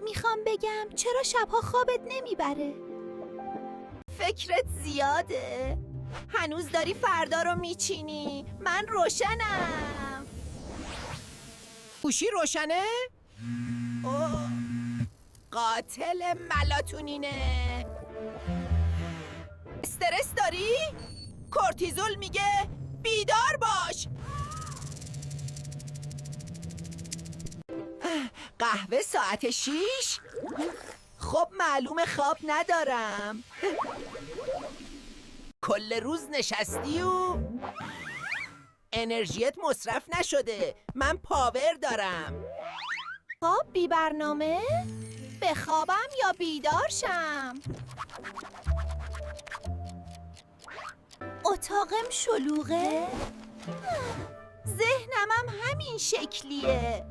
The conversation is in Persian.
میخوام بگم چرا شبها خوابت نمیبره؟ فکرت زیاده. هنوز داری فردا رو میچینی. من روشنم. گوشی روشنه؟ اوه. قاتل ملاتونینه. استرس داری؟ کورتیزول میگه بیدار باش. قهوه ساعت 6؟ خب معلومه خواب ندارم. کل روز نشستی و انرژیت مصرف نشده. من پاور دارم. خواب بی برنامه؟ بخوابم یا بیدار شم؟ اتاقم شلوغه؟ ذهنمم همین شکلیه.